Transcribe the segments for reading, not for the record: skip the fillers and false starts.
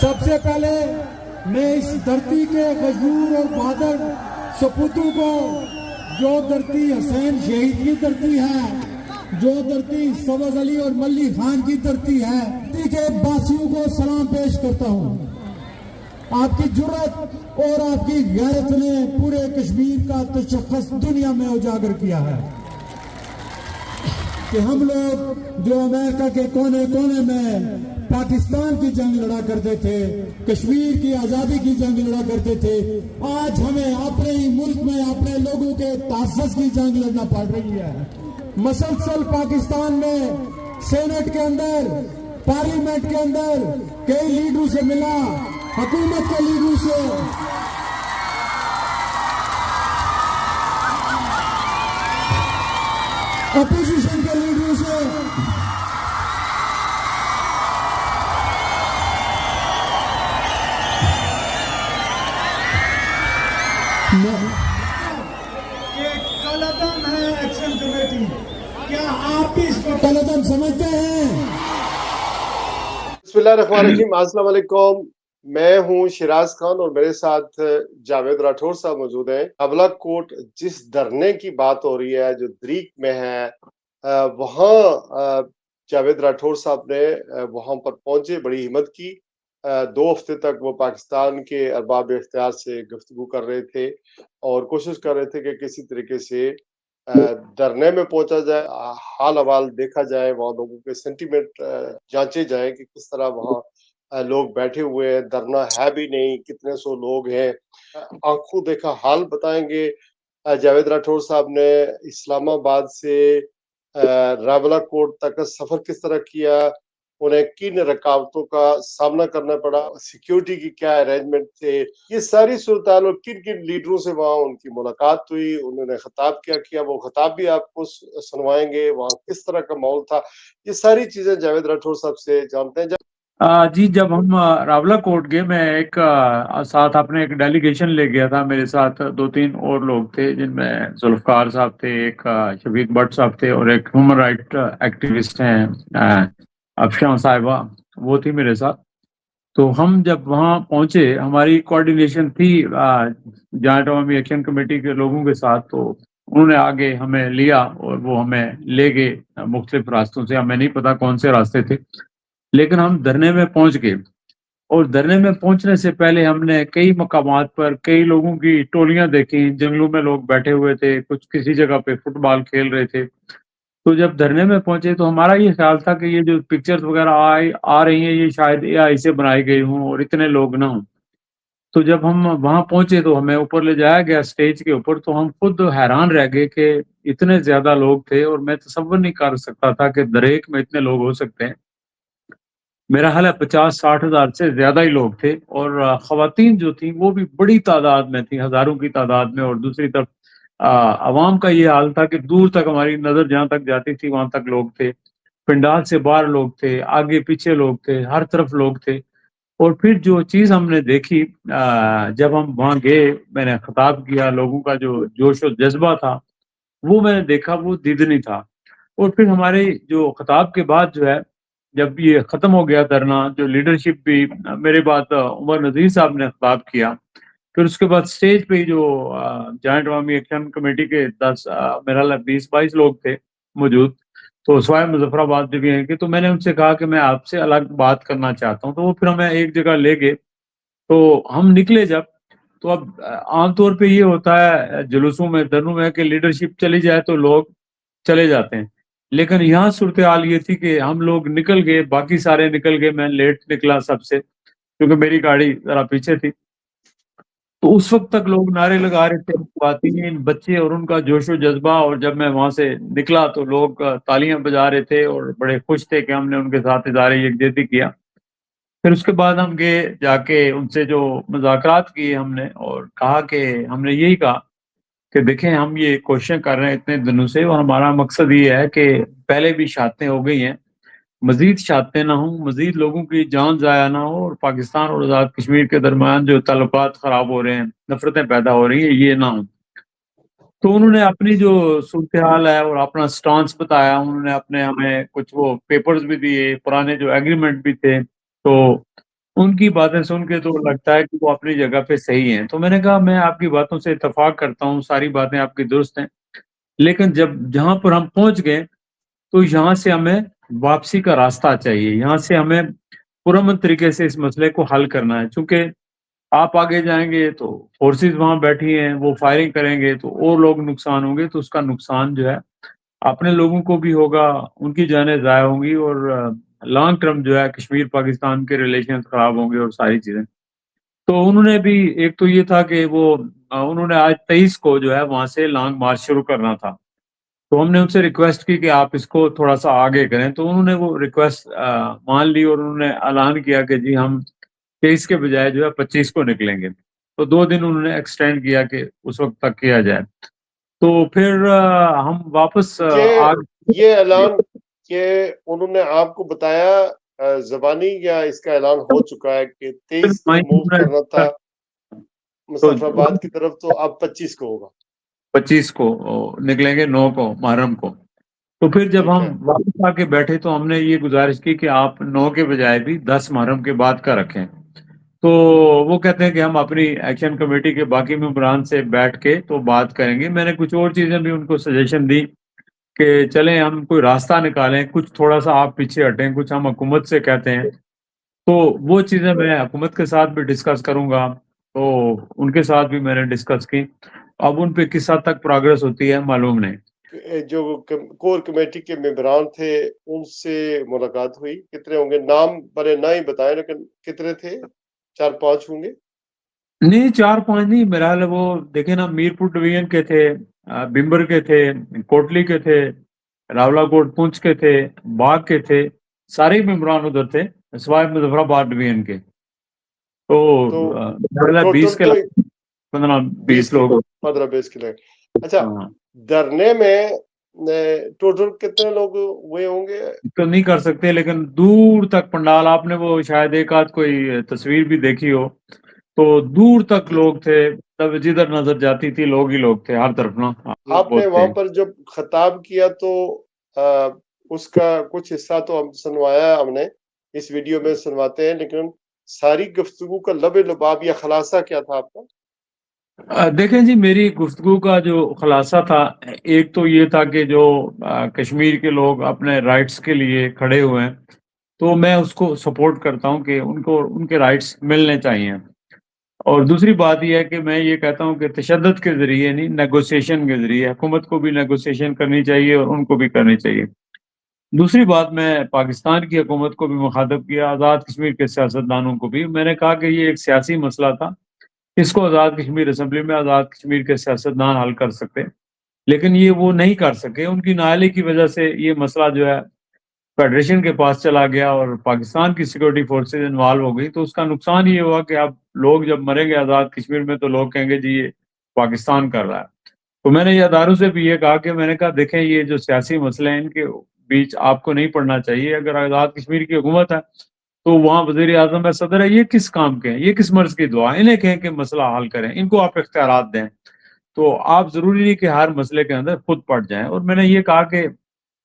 سب سے پہلے میں اس دھرتی کے غیور اور بہادر سپوتوں کو، جو دھرتی حسین شہید کی دھرتی ہے، جو دھرتی سبز علی اور ملی خان کی دھرتی ہے، دھرتی کے باسیوں کو سلام پیش کرتا ہوں۔ آپ کی جرات اور آپ کی غیرت نے پورے کشمیر کا تشخص دنیا میں اجاگر کیا ہے کہ ہم لوگ جو امریکہ کے کونے کونے میں پاکستان کی جنگ لڑا کرتے تھے، کشمیر کی آزادی کی جنگ لڑا کرتے تھے، آج ہمیں اپنے ہی ملک میں اپنے لوگوں کے تحفظ کی جنگ لڑنا پڑ رہی ہے۔ مسلسل پاکستان میں سینٹ کے اندر، پارلیمنٹ کے اندر کئی لیڈروں سے ملا، حکومت کے لیڈروں سے، اپوزیشن کے لیڈروں سے، کالعدم ہے ایکشن کمیٹی، کیا آپ بھی اس کو کالعدم سمجھتے ہیں؟ بسم اللہ الرحمن الرحیم۔ السلام علیکم، میں ہوں شیراز خان اور میرے ساتھ جاوید راٹھور صاحب موجود ہیں۔ راولہ کوٹ جس دھرنے کی بات ہو رہی ہے جو دریک میں ہے، وہاں جاوید راٹھور صاحب نے وہاں پر پہنچے، بڑی ہمت کی۔ 2 ہفتے تک وہ پاکستان کے ارباب اختیار سے گفتگو کر رہے تھے اور کوشش کر رہے تھے کہ کسی طریقے سے دھرنے میں پہنچا جائے، حال احوال دیکھا جائے، وہاں لوگوں کے سینٹیمنٹ جانچے جائیں کہ کس طرح وہاں لوگ بیٹھے ہوئے ہیں، دھرنا ہے بھی نہیں، کتنے سو لوگ ہیں، آنکھوں دیکھا حال بتائیں گے۔ جاوید راٹھور صاحب نے اسلام آباد سے راولہ کوٹ تک سفر کس طرح کیا، انہیں کن رکاوٹوں کا سامنا کرنا پڑا، سیکیورٹی کی کیا ارینجمنٹ تھے، یہ ساری صورتحال اور کن کن لیڈروں سے وہاں ان کی ملاقات ہوئی، انہوں نے خطاب کیا کیا، وہ خطاب بھی آپ کو سنوائیں گے، وہاں کس طرح کا ماحول تھا، یہ ساری چیزیں جاوید راٹھور صاحب سے جانتے ہیں۔ جی، جب ہم راولہ کوٹ گئے، میں ایک ساتھ اپنے ایک ڈیلیگیشن لے گیا تھا، میرے ساتھ 2-3 اور لوگ تھے، جن میں ذوالفقار صاحب تھے، ایک شفیق بٹ صاحب تھے، اور ایک ہیومن رائٹ ایکٹیوسٹ ہیں افشاں صاحبہ، وہ تھی میرے ساتھ۔ تو ہم جب وہاں پہنچے، ہماری کوارڈینیشن تھی جوائنٹ عوامی ایکشن کمیٹی کے لوگوں کے ساتھ، تو انہوں نے آگے ہمیں لیا اور وہ ہمیں لے گئے مختلف راستوں سے، ہمیں نہیں پتا کون سے راستے تھے، لیکن ہم دھرنے میں پہنچ گئے۔ اور دھرنے میں پہنچنے سے پہلے ہم نے کئی مقامات پر کئی لوگوں کی ٹولیاں دیکھی، جنگلوں میں لوگ بیٹھے ہوئے تھے، کچھ کسی جگہ پہ فٹ بال کھیل رہے تھے۔ تو جب دھرنے میں پہنچے تو ہمارا یہ خیال تھا کہ یہ جو پکچرز وغیرہ آ رہی ہیں، یہ شاید AI سے بنائی گئی ہوں اور اتنے لوگ نہ ہوں۔ تو جب ہم وہاں پہنچے تو ہمیں اوپر لے جایا گیا اسٹیج کے اوپر، تو ہم خود حیران رہ گئے کہ اتنے زیادہ لوگ تھے، اور میں تصور نہیں کر سکتا تھا کہ دریک میں اتنے لوگ ہو سکتے ہیں۔ میرا حال ہے 50-60 ہزار سے زیادہ ہی لوگ تھے، اور خواتین جو تھیں وہ بھی بڑی تعداد میں تھیں، ہزاروں کی تعداد میں، اور دوسری طرف عوام کا یہ حال تھا کہ دور تک ہماری نظر جہاں تک جاتی تھی وہاں تک لوگ تھے، پنڈال سے باہر لوگ تھے، آگے پیچھے لوگ تھے، ہر طرف لوگ تھے۔ اور پھر جو چیز ہم نے دیکھی، جب ہم وہاں گئے، میں نے خطاب کیا، لوگوں کا جو جوش و جذبہ تھا وہ میں نے دیکھا، وہ دیدنی تھا۔ اور پھر ہمارے جو خطاب کے بعد جو ہے، جب یہ ختم ہو گیا دھرنا، جو لیڈرشپ بھی، میرے بعد عمر نذیر صاحب نے خطاب کیا، پھر اس کے بعد سٹیج پہ جو جوائنٹ عوامی ایکشن کمیٹی کے 10 میرا 20-22 لوگ تھے موجود، تو سوائے مظفر آباد بھی ہیں کہ، تو میں نے ان سے کہا کہ میں آپ سے الگ بات کرنا چاہتا ہوں، تو وہ پھر ہمیں ایک جگہ لے گئے۔ تو ہم نکلے جب، تو اب عام طور پہ یہ ہوتا ہے جلوسوں میں، دھرنوں میں، کہ لیڈرشپ چلی جائے تو لوگ چلے جاتے ہیں، لیکن یہاں صورتحال یہ تھی کہ ہم لوگ نکل گئے، باقی سارے نکل گئے، میں لیٹ نکلا سب سے کیونکہ میری گاڑی ذرا پیچھے تھی۔ تو اس وقت تک لوگ نعرے لگا رہے تھے، خواتین، بچے، اور ان کا جوش و جذبہ، اور جب میں وہاں سے نکلا تو لوگ تالیاں بجا رہے تھے اور بڑے خوش تھے کہ ہم نے ان کے ساتھ اظہار یکجہتی کیا۔ پھر اس کے بعد ہم گئے، جا کے ان سے جو مذاکرات کیے ہم نے، اور کہا کہ ہم نے یہی کہا کہ دیکھیں، ہم یہ کوششیں کر رہے ہیں اتنے دنوں سے، اور ہمارا مقصد یہ ہے کہ پہلے بھی شہادتیں ہو گئی ہیں، مزید شہادتیں نہ ہوں، مزید لوگوں کی جان ضائع نہ ہو، اور پاکستان اور آزاد کشمیر کے درمیان جو تعلقات خراب ہو رہے ہیں، نفرتیں پیدا ہو رہی ہیں، یہ نہ ہوں۔ تو انہوں نے اپنی جو صورتحال ہے اور اپنا سٹانس بتایا، انہوں نے ہمیں کچھ وہ پیپرز بھی دیے، پرانے جو ایگریمنٹ بھی تھے، تو ان کی باتیں سن کے تو لگتا ہے کہ وہ اپنی جگہ پہ صحیح ہیں. تو میں نے کہا میں آپ کی باتوں سے اتفاق کرتا ہوں، ساری باتیں آپ کی درست ہیں، لیکن جہاں پر ہم پہنچ گئے تو یہاں سے ہمیں واپسی کا راستہ چاہیے، یہاں سے ہمیں پرامن طریقے سے اس مسئلے کو حل کرنا ہے. چونکہ آپ آگے جائیں گے تو فورسز وہاں بیٹھی ہیں، وہ فائرنگ کریں گے تو اور لوگ نقصان ہوں گے، تو اس کا نقصان جو ہے اپنے لوگوں کو بھی ہوگا، ان کی جانیں ضائع ہوں گی، اور لانگ ٹرم جو ہے کشمیر پاکستان کے ریلیشن خراب ہوں گے اور ساری چیزیں. تو انہوں نے بھی ایک تو یہ تھا کہ وہ انہوں نے آج 23 کو جو ہے وہاں سے لانگ مارچ شروع کرنا تھا. تو ہم نے ان سے ریکویسٹ کی کہ آپ اس کو تھوڑا سا آگے کریں، تو انہوں نے وہ ریکویسٹ مان لی اور انہوں نے اعلان کیا کہ جی ہم 23 کے بجائے جو ہے 25 کو نکلیں گے. تو 2 دن انہوں نے ایکسٹینڈ کیا کہ اس وقت تک کیا جائے. تو پھر ہم واپس یہ اعلان کہ انہوں نے آپ کو بتایا زبانی، یا اس کا اعلان ہو چکا ہے کہ 23 کو موو کرنا تھا مظفر آباد کی طرف، تو اب 25 کو ہوگا؟ 25 کو نکلیں گے، 9 کو محرم کو. تو پھر جب ہم واپس آ کے بیٹھے تو ہم نے یہ گزارش کی کہ آپ 9 کے بجائے بھی 10 محرم کے بعد کا رکھیں. تو وہ کہتے ہیں کہ ہم اپنی ایکشن کمیٹی کے باقی ممبران سے بیٹھ کے تو بات کریں گے. میں نے کچھ اور چیزیں بھی ان کو سجیشن دی کہ چلیں ہم کوئی راستہ نکالیں، کچھ تھوڑا سا آپ پیچھے ہٹیں، کچھ ہم حکومت سے کہتے ہیں. تو وہ چیزیں میں حکومت کے ساتھ بھی ڈسکس کروں گا، تو ان کے ساتھ بھی میں نے ڈسکس کی. اب ان پہ کس حد تک پروگرس ہوتی ہے معلوم نہیں. جو کور کمیٹی کے ممبران تھے ان سے ملاقات ہوئی؟ کتنے ہوں گے؟ نام بڑے نہ ہی بتائیں، لیکن کتنے تھے؟ 4-5 ہوں گے؟ نہیں 4-5 نہیں، میرا حال ہے وہ دیکھیں نا، میرپور ڈویژن کے تھے، بمبر کے تھے، کوٹلی کے تھے، راولا کوٹ پونچھ کے تھے، باغ کے تھے، سارے ممبران ادھر تھے سوائے مظفر آباد ڈویژن کے. تو 20 کے 15-20 لوگ. 15-20 کے لوگ. اچھا، دھرنے میں ٹوٹل کتنے لوگ ہوئے ہوں گے؟ تو نہیں کر سکتے، لیکن دور تک پنڈال، آپ نے وہ شاید ایک آدھ کوئی تصویر بھی دیکھی ہو، تو دور تک لوگ تھے، جدھر نظر جاتی تھی لوگ ہی لوگ تھے ہر طرف نا. آپ نے وہاں پر جب خطاب کیا تو اس کا کچھ حصہ تو ہم سنوایا، ہم نے اس ویڈیو میں سنواتے ہیں، لیکن ساری گفتگو کا لب لباب یا خلاصہ کیا تھا آپ کا؟ دیکھیں جی، میری گفتگو کا جو خلاصہ تھا، ایک تو یہ تھا کہ جو کشمیر کے لوگ اپنے رائٹس کے لیے کھڑے ہوئے ہیں تو میں اس کو سپورٹ کرتا ہوں کہ ان کو ان کے رائٹس ملنے چاہیے. اور دوسری بات یہ ہے کہ میں یہ کہتا ہوں کہ تشدد کے ذریعے نہیں، نیگوسیشن کے ذریعے حکومت کو بھی نیگوسیشن کرنی چاہیے اور ان کو بھی کرنی چاہیے. دوسری بات، میں پاکستان کی حکومت کو بھی مخاطب کیا، آزاد کشمیر کے سیاستدانوں کو بھی میں نے کہا کہ یہ ایک سیاسی مسئلہ تھا، اس کو آزاد کشمیر اسمبلی میں آزاد کشمیر کے سیاستدان حل کر سکتے، لیکن یہ وہ نہیں کر سکے. ان کی نااہلی کی وجہ سے یہ مسئلہ جو ہے فیڈریشن کے پاس چلا گیا اور پاکستان کی سیکورٹی فورسز انوالو ہو گئی. تو اس کا نقصان یہ ہوا کہ اب لوگ جب مریں گے آزاد کشمیر میں تو لوگ کہیں گے جی یہ پاکستان کر رہا ہے. تو میں نے یہ اداروں سے بھی یہ کہا کہ میں نے کہا دیکھیں یہ جو سیاسی مسئلے ہیں ان کے بیچ آپ کو نہیں پڑنا چاہیے. اگر آزاد کشمیر کی حکومت ہے تو وہاں وزیر اعظم ہے، صدر ہے، یہ کس کام کے ہیں؟ یہ کس مرض کی دعا؟ انہیں کہیں کہ مسئلہ حل کریں، ان کو آپ اختیارات دیں. تو آپ ضروری نہیں کہ ہر مسئلے کے اندر خود پڑ جائیں. اور میں نے یہ کہا کہ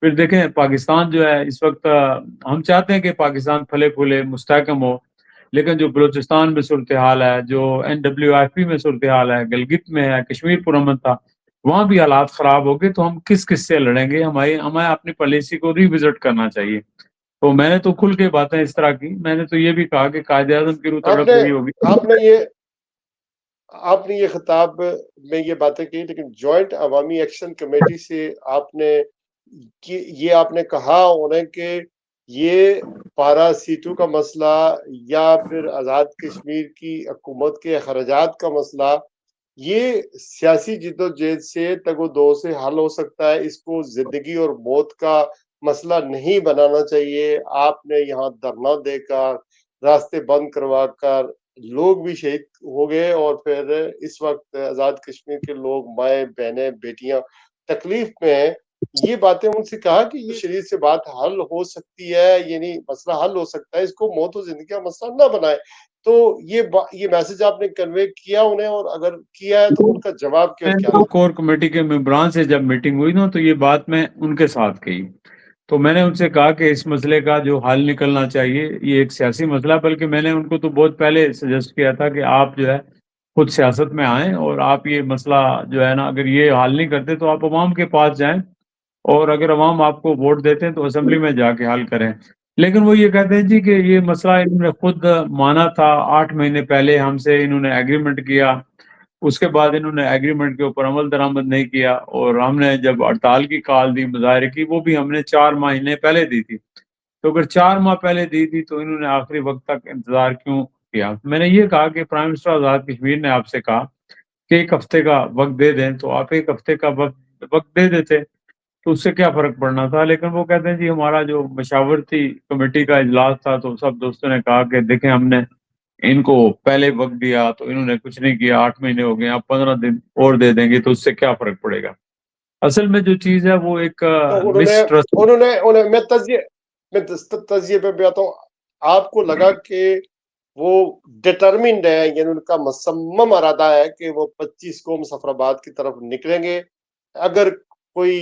پھر دیکھیں پاکستان جو ہے اس وقت، ہم چاہتے ہیں کہ پاکستان پھلے پھولے مستحکم ہو، لیکن جو بلوچستان میں صورتحال ہے، جو NWIP میں صورتحال ہے، گلگت میں ہے، کشمیر پرامن تھا، وہاں بھی حالات خراب ہو گئے. تو ہم کس سے لڑیں گے؟ ہمیں اپنی پالیسی کو ری وزٹ کرنا چاہیے. تو میں نے تو کھل کے باتیں اس طرح کی، میں نے تو یہ بھی کہا کہ قائد اعظم کی روح تڑپ رہی ہوگی. آپ نے یہ خطاب میں یہ باتیں کی، لیکن جوائنٹ عوامی ایکشن کمیٹی سے آپ نے کہا انہیں کہ یہ 12 سیٹوں کا مسئلہ یا پھر آزاد کشمیر کی حکومت کے اخراجات کا مسئلہ، یہ سیاسی جدوجہد سے تگ و دو سے حل ہو سکتا ہے، اس کو زندگی اور موت کا مسئلہ نہیں بنانا چاہیے. آپ نے یہاں دھرنا دے کر، راستے بند کروا کر، لوگ بھی شہید ہو گئے، اور پھر اس وقت آزاد کشمیر کے لوگ، مائیں بہنیں بیٹیاں تکلیف میں ہیں. یہ باتیں ان سے کہا کہ یہ شریعت سے بات حل ہو سکتی ہے، یعنی مسئلہ حل ہو سکتا ہے، اس کو موت و زندگی کا مسئلہ نہ بنائے. تو یہ میسج آپ نے کنوے کیا انہیں، اور اگر کیا ہے تو ان کا جواب کیا؟ کور کمیٹی کے ممبران سے جب میٹنگ ہوئی نا تو یہ بات میں ان کے ساتھ کہی. تو میں نے ان سے کہا کہ اس مسئلے کا جو حل نکلنا چاہیے یہ ایک سیاسی مسئلہ، بلکہ میں نے ان کو تو بہت پہلے سجیسٹ کیا تھا کہ آپ جو ہے خود سیاست میں آئیں اور آپ یہ مسئلہ جو ہے نا اگر یہ حل نہیں کرتے تو آپ عوام کے پاس جائیں، اور اگر عوام آپ کو ووٹ دیتے ہیں تو اسمبلی میں جا کے حل کریں۔ لیکن وہ یہ کہتے ہیں جی کہ یہ مسئلہ انہوں نے خود مانا تھا، 8 مہینے پہلے ہم سے انہوں نے ایگریمنٹ کیا، اس کے بعد انہوں نے ایگریمنٹ کے اوپر عمل درآمد نہیں کیا، اور ہم نے جب ہڑتال کی کال دی، مظاہرے کی، وہ بھی ہم نے 4 مہینے پہلے دی تھی، تو اگر 4 ماہ پہلے دی تھی تو انہوں نے آخری وقت تک انتظار کیوں کیا؟ میں نے یہ کہا کہ پرائم منسٹر آزاد کشمیر نے آپ سے کہا کہ 1 ہفتے کا وقت دے دیں، تو آپ 1 ہفتے کا وقت دے دیتے تو اس سے کیا فرق پڑنا تھا۔ لیکن وہ کہتے ہیں جی ہمارا جو مشاورتی کمیٹی کا اجلاس تھا تو سب دوستوں نے کہا کہ دیکھیں ہم نے ان کو پہلے وقت دیا تو انہوں نے کچھ نہیں کیا، 8 مہینے ہو گئے، آپ 15 دن اور دے دیں گے تو اس سے کیا فرق پڑے گا۔ اصل میں جو چیز ہے وہ ایک تو مس ٹرسٹ۔ میں تجزیے پہ بھی آتا ہوں۔ آپ کو لگا کہ وہ ڈٹرمنڈ ہے، یعنی ان کا مصمم ارادہ ہے کہ وہ 25 کو مظفرآباد کی طرف نکلیں گے؟ اگر کوئی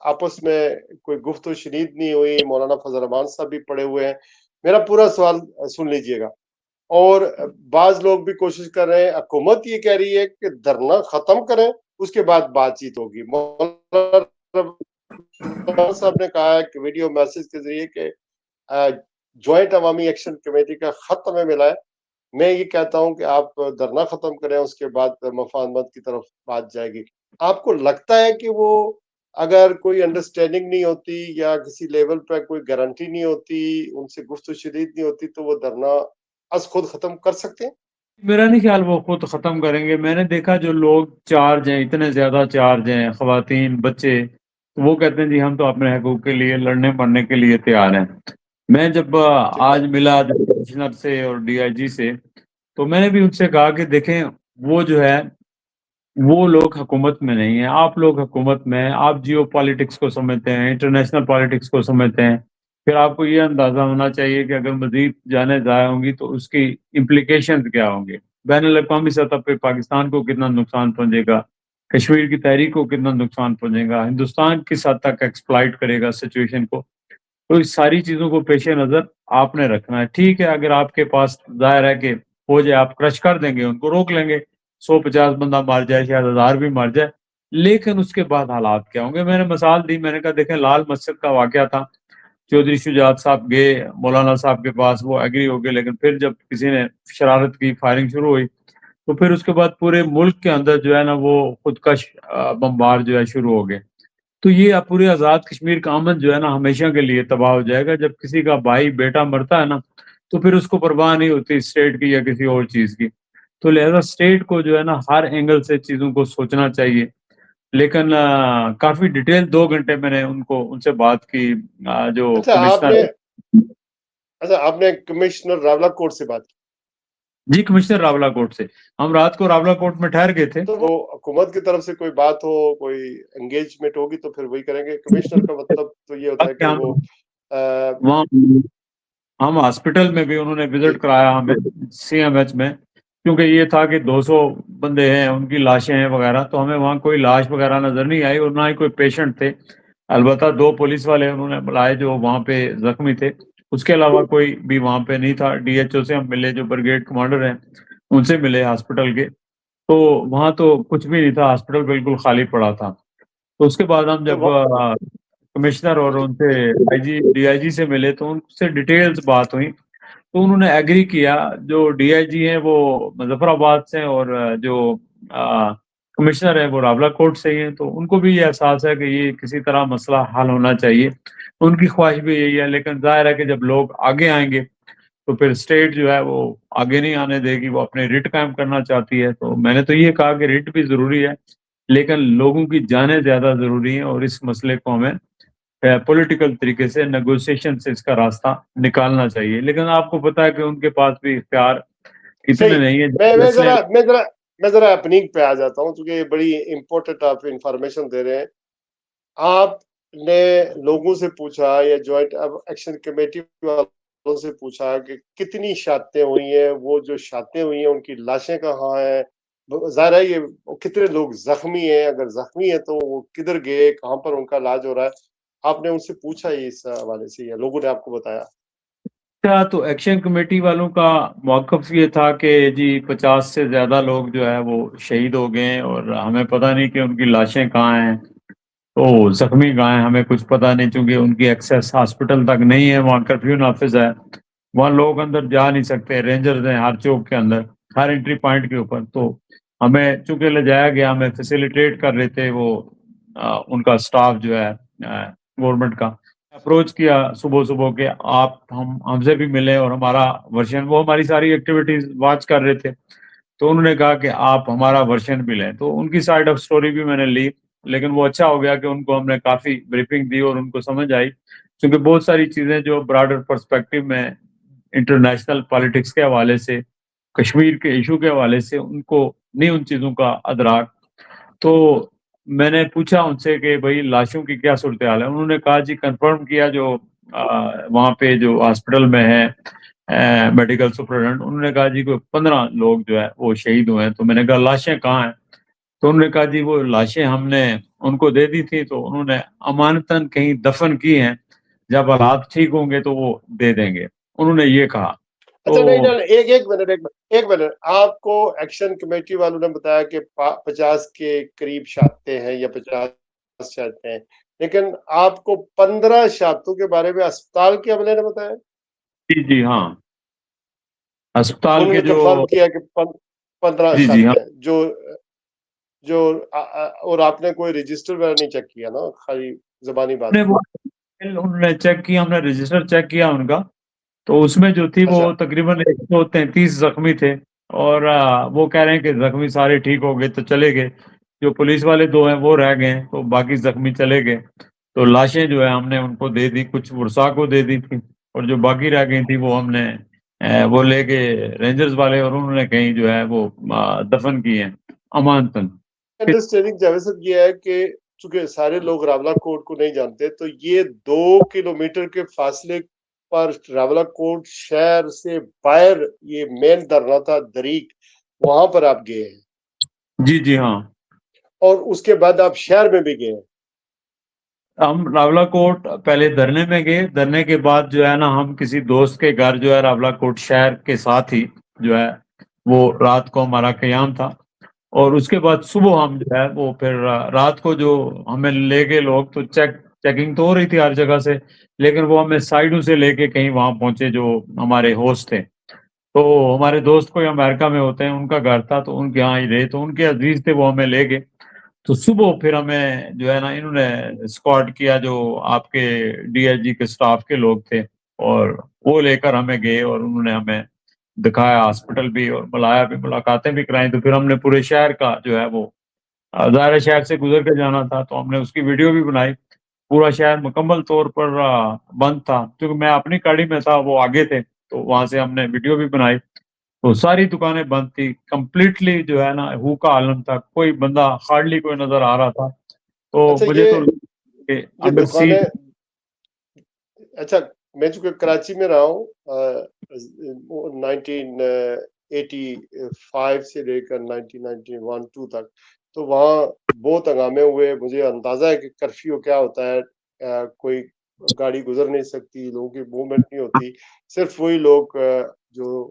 آپس میں کوئی گفت و شنید نہیں ہوئی، مولانا فضل الرحمان صاحب بھی پڑے ہوئے ہیں، میرا پورا سوال سن لیجئے گا۔ اور بعض لوگ بھی کوشش کر رہے ہیں، حکومت یہ کہہ رہی ہے کہ دھرنا ختم کریں اس کے بعد بات چیت ہوگی۔ مولانا صاحب نے کہا ہے کہ ویڈیو میسج کے ذریعے کہ جوائنٹ عوامی ایکشن کمیٹی کا خط ہمیں ملا ہے۔ میں یہ کہتا ہوں کہ آپ دھرنا ختم کریں، اس کے بعد مفاہمت کی طرف بات جائے گی۔ آپ کو لگتا ہے کہ وہ اگر کوئی انڈرسٹینڈنگ نہیں ہوتی یا کسی لیول پہ کوئی گارنٹی نہیں ہوتی، ان سے گفت و شنید نہیں ہوتی، تو وہ دھرنا از خود ختم کر سکتے ہیں؟ میرا نہیں خیال وہ خود ختم کریں گے۔ میں نے دیکھا جو لوگ چارج ہیں، اتنے زیادہ چارج ہیں، خواتین، بچے، وہ کہتے ہیں جی ہم تو اپنے حقوق کے لیے لڑنے مرنے کے لیے تیار ہیں۔ میں جب آج ملا کمشنر سے اور ڈی آئی جی سے، تو میں نے بھی ان سے کہا کہ دیکھیں وہ جو ہے وہ لوگ حکومت میں نہیں ہیں، آپ لوگ حکومت میں ہیں، آپ جیو پالیٹکس کو سمجھتے ہیں، انٹرنیشنل پالیٹکس کو سمجھتے ہیں، پھر آپ کو یہ اندازہ ہونا چاہیے کہ اگر مزید جانیں ضائع ہوں گی تو اس کی امپلیکیشنز کیا ہوں گے، بین الاقوامی سطح پہ پاکستان کو کتنا نقصان پہنچے گا، کشمیر کی تحریک کو کتنا نقصان پہنچے گا، ہندوستان کس حد تک ایکسپلائٹ کرے گا سچویشن کو۔ تو اس ساری چیزوں کو پیش نظر آپ نے رکھنا ہے۔ ٹھیک ہے اگر آپ کے پاس ظاہر ہے کہ ہو جائے، آپ کرش کر دیں گے، ان کو روک لیں گے، 150 بندہ مار جائے، شاید 1000 بھی مار جائے، لیکن اس کے بعد حالات کیا ہوں گے؟ میں نے مثال دی، میں نے کہا دیکھیں لال مسجد کا واقعہ تھا، چودھری شجاعت صاحب گئے مولانا صاحب کے پاس، وہ ایگری ہو گئے، لیکن پھر جب کسی نے شرارت کی، فائرنگ شروع ہوئی، تو پھر اس کے بعد پورے ملک کے اندر جو ہے نا وہ خودکش بمبار جو ہے شروع ہو گئے۔ تو یہ پورے آزاد کشمیر کا امن جو ہے نا ہمیشہ کے لیے تباہ ہو جائے گا۔ جب کسی کا بھائی بیٹا مرتا ہے نا تو پھر اس کو پرواہ نہیں ہوتی اسٹیٹ کی یا کسی اور چیز کی۔ تو لہذا اسٹیٹ کو جو ہے نا ہر اینگل سے چیزوں کو سوچنا چاہیے۔ لیکن کافی ڈیٹیل 2 گھنٹے میں نے ان سے بات کی، جو آپ نے کمشنر راولہ کوٹ سے بات کی؟ جی کمشنر راولہ کوٹ سے، ہم رات کو راولہ کوٹ میں ٹھہر گئے تھے۔ تو وہ حکومت کی طرف سے کوئی بات ہو، کوئی انگیجمنٹ ہوگی تو پھر وہی کریں گے۔ کمشنر کا مطلب تو یہ ہوتا ہے کہ وہ وہاں ہم ہاسپٹل میں بھی انہوں نے وزٹ کرایا ہمیں سی ایم ایچ میں، کیونکہ یہ تھا کہ 200 بندے ہیں، ان کی لاشیں ہیں وغیرہ، تو ہمیں وہاں کوئی لاش وغیرہ نظر نہیں آئی اور نہ ہی کوئی پیشنٹ تھے۔ البتہ 2 پولیس والے انہوں نے بلائے جو وہاں پہ زخمی تھے، اس کے علاوہ کوئی بھی وہاں پہ نہیں تھا۔ ڈی ایچ او سے ہم ملے، جو بریگیڈ کمانڈر ہیں ان سے ملے ہاسپٹل کے، تو وہاں تو کچھ بھی نہیں تھا، ہاسپٹل بالکل خالی پڑا تھا۔ تو اس کے بعد ہم جب کمشنر اور ان سے ڈی آئی جی سے ملے تو ان سے ڈیٹیلز بات ہوئی، تو انہوں نے ایگری کیا۔ جو ڈی آئی جی ہیں وہ مظفر آباد سے، اور جو کمشنر ہیں وہ راولہ کوٹ سے ہی ہیں، تو ان کو بھی یہ احساس ہے کہ یہ کسی طرح مسئلہ حل ہونا چاہیے، ان کی خواہش بھی یہی ہے۔ لیکن ظاہر ہے کہ جب لوگ آگے آئیں گے تو پھر اسٹیٹ جو ہے وہ آگے نہیں آنے دے گی، وہ اپنے ریٹ قائم کرنا چاہتی ہے۔ تو میں نے تو یہ کہا کہ ریٹ بھی ضروری ہے، لیکن لوگوں کی جانیں زیادہ ضروری ہیں، اور اس مسئلے کو ہمیں پولیٹیکل طریقے سے نیگوسیشن سے اس کا راستہ نکالنا چاہیے۔ لیکن آپ کو پتا ہے کہ ان کے پاس بھی اختیار اتنے نہیں ہے۔ میں ذرا اپنی پہ آ جاتا ہوں، کیونکہ یہ بڑی امپورٹنٹ آپ انفارمیشن دے رہے ہیں۔ آپ نے لوگوں سے پوچھا یا جوائنٹ ایکشن کمیٹی والوں سے پوچھا کہ کتنی شہادتیں ہوئی ہیں، وہ جو شہادتیں ہوئی ہیں ان کی لاشیں کہاں ہیں؟ ظاہر ہے یہ کتنے لوگ زخمی ہیں، اگر زخمی ہیں تو وہ کدھر گئے، کہاں پر ان کا علاج ہو رہا ہے؟ آپ نے ان سے پوچھا اس حوالے سے یا لوگوں نے آپ کو بتایا؟ تو ایکشن کمیٹی والوں کا موقف یہ تھا کہ جی 50 سے زیادہ لوگ جو ہے وہ شہید ہو گئے ہیں اور ہمیں پتہ نہیں کہ ان کی لاشیں کہاں ہیں، تو زخمی کہاں ہیں ہمیں کچھ پتہ نہیں، چونکہ ان کی ایکسیس ہاسپٹل تک نہیں ہے، وہاں کرفیو نافذ ہے، وہاں لوگ اندر جا نہیں سکتے، رینجرز ہیں ہر چوک کے اندر، ہر انٹری پوائنٹ کے اوپر، تو ہمیں چونکہ لے جایا گیا، ہمیں فیسیلیٹیٹ کر رہے تھے وہ ان کا سٹاف جو ہے گورنمنٹ کا، اپروچ کیا صبح صبح کہ آپ ہم سے بھی ملیں اور ہمارا ورژن، وہ ہماری ساری ایکٹیویٹیز واچ کر رہے تھے، تو انہوں نے کہا کہ آپ ہمارا ورژن بھی لیں، تو ان کی سائڈ آف سٹوری بھی میں نے لی، لیکن وہ اچھا ہو گیا کہ ان کو ہم نے کافی بریفنگ دی اور ان کو سمجھ آئی، کیونکہ بہت ساری چیزیں جو براڈر پرسپیکٹو میں انٹرنیشنل پالیٹکس کے حوالے سے، کشمیر کے ایشو کے حوالے سے ان کو نہیں ان چیزوں کا ادراک، تو میں نے پوچھا ان سے کہ بھائی لاشوں کی کیا صورتحال ہے، انہوں نے کہا جی کنفرم کیا جو وہاں پہ جو ہاسپٹل میں ہے میڈیکل سپرنٹینڈنٹ، انہوں نے کہا جی کوئی 15 لوگ جو ہے وہ شہید ہوئے ہیں، تو میں نے کہا لاشیں کہاں ہیں، تو انہوں نے کہا جی وہ لاشیں ہم نے ان کو دے دی تھی، تو انہوں نے امانتاً کہیں دفن کی ہیں، جب حالات ٹھیک ہوں گے تو وہ دے دیں گے، انہوں نے یہ کہا۔ اچھا نہیں تو نہیں، ایک منٹ، آپ کو ایکشن کمیٹی والوں نے بتایا کہ 50 کے قریب شہادتیں ہیں یا 50 شہادتیں ہیں، لیکن آپ کو 15 شہادتوں کے بارے میں اسپتال کے عملے نے بتایا؟ جی جی ہاں، اسپتال انہوں کے نے جو، کنفرم کیا کہ 15 جی جی ہاں، شہادتیں جو اور آپ نے کوئی رجسٹر وغیرہ نہیں چیک کیا نا، خالی زبانی بات کی؟ انہوں نے چیک کیا، ہم نے رجسٹر چیک کیا ان کا، تو اس میں جو تھی وہ اچھا تقریباً 133 زخمی تھے، اور وہ کہہ رہے ہیں کہ زخمی سارے ٹھیک ہو گئے تو چلے گئے، جو پولیس والے 2 ہیں وہ رہ گئے ہیں، تو باقی زخمی چلے گئے، تو لاشیں جو ہے ہم نے ان کو دے دی، کچھ ورثاء کو دے دی تھی، اور جو باقی رہ گئی تھی وہ ہم نے وہ لے کے رینجرز والے، اور انہوں نے کہیں جو ہے وہ دفن کی ہیں امانتاً۔ انڈرسٹینڈنگ جاوید صاحب یہ ہے کہ چونکہ سارے لوگ راولہ کوٹ کو نہیں جانتے، تو یہ 2 کلومیٹر کے فاصلے پر راولہ کوٹ شہر سے باہر یہ مین دھرنا تھا دریک، وہاں پر آپ گئے ہیں، جی جی ہاں، اور اس کے بعد آپ شہر میں بھی گئے ہیں؟ ہم راولہ کوٹ پہلے دھرنے میں گئے، دھرنے کے بعد جو ہے نا ہم کسی دوست کے گھر جو ہے راولہ کوٹ شہر کے ساتھ ہی جو ہے وہ رات کو ہمارا قیام تھا، اور اس کے بعد صبح ہم جو ہے وہ پھر رات کو جو ہمیں لے گئے لوگ، تو چیکنگ تو ہو رہی تھی ہر جگہ سے، لیکن وہ ہمیں سائڈوں سے لے کے کہیں وہاں پہنچے جو ہمارے ہوسٹ تھے، تو ہمارے دوست کوئی امریکہ میں ہوتے ہیں، ان کا گھر تھا تو ان کے یہاں ہی رہے، تو ان کے عزیز تھے وہ ہمیں لے گئے، تو صبح پھر ہمیں جو ہے نا انہوں نے اسکواڈ کیا، جو آپ کے ڈی ایچ جی کے سٹاف کے لوگ تھے، اور وہ لے کر ہمیں گئے، اور انہوں نے ہمیں دکھایا ہاسپٹل بھی اور بلایا بھی، ملاقاتیں بھی کرائیں، تو پھر ہم نے پورے شہر کا جو ہے وہ ظاہر شہر سے گزر کے جانا تھا تو ہم نے اس کی ویڈیو بھی بنائی، پورا شہر مکمل طور پر بند تھا، کیونکہ میں اپنی گاڑی میں تھا، وہ آگے تھے، تو وہاں سے ہم نے ویڈیو بھی بنائی، تو ساری دکانیں بند تھی کمپلیٹلی، جو ہے نا ہو کا عالم تھا، کوئی بندہ ہارڈلی کوئی نظر آ رہا تھا، تو اچھا مجھے تو یہ انڈر دکانیں، سیج۔ اچھا میں چونکہ کراچی میں رہا ہوں 1985 سے لے کر 1991-2 تک، تو وہاں بہت ہنگامے ہوئے، مجھے اندازہ ہے کہ کرفیو کیا ہوتا ہے، کوئی گاڑی گزر نہیں سکتی، لوگوں کی موومنٹ نہیں ہوتی، صرف وہی لوگ جو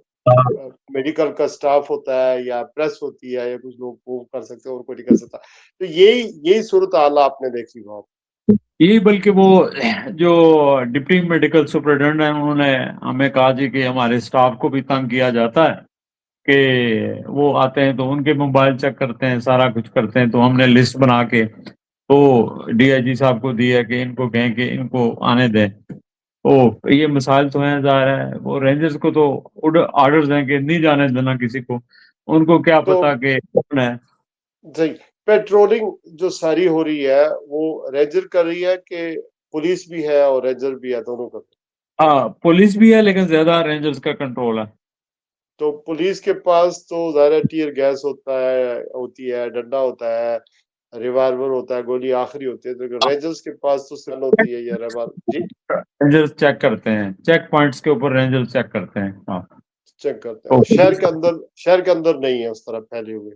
میڈیکل کا سٹاف ہوتا ہے یا پریس ہوتی ہے یا کچھ لوگ موو کر سکتے ہیں اور کوئی نہیں کر سکتا، تو یہی صورتحال آپ نے دیکھی وہاں؟ یہی، بلکہ وہ جو ڈپٹی میڈیکل سپرنٹینڈنٹ ہیں انہوں نے ہمیں کہا جی کہ ہمارے سٹاف کو بھی تنگ کیا جاتا ہے، کہ وہ آتے ہیں تو ان کے موبائل چیک کرتے ہیں، سارا کچھ کرتے ہیں، تو ہم نے لسٹ بنا کے تو ڈی آئی جی صاحب کو دی ہے کہ ان کو کہیں کہ ان کو آنے دیں، یہ مسائل تو ہیں، ظاہر ہے وہ رینجرز کو تو آرڈرز ہیں کہ نہیں جانے دینا کسی کو، ان کو کیا تو پتا کہ کون ہے۔ صحیح، پیٹرولنگ جو ساری ہو رہی ہے وہ رینجر کر رہی ہے کہ پولیس بھی ہے اور رینجر بھی ہے، دونوں کا؟ ہاں پولیس بھی ہے لیکن زیادہ رینجرز کا کنٹرول ہے۔ تو پولیس کے پاس تو ظاہر ٹیئر گیس ہوتی ہے، ڈنڈا ہوتا ہے، ریوالور ہوتا ہے، گولی آخری ہوتی ہے، تو رینجرز کے پاس تو سن ہوتی ہے یا ریوالور؟ جی رینجرز چیک کرتے ہیں، چیک پوائنٹس کے اوپر رینجرز چیک کرتے ہیں، ہاں۔ چیک کرتے ہیں، اور شہر کے اندر نہیں ہے اس طرح پھیلے ہوئے؟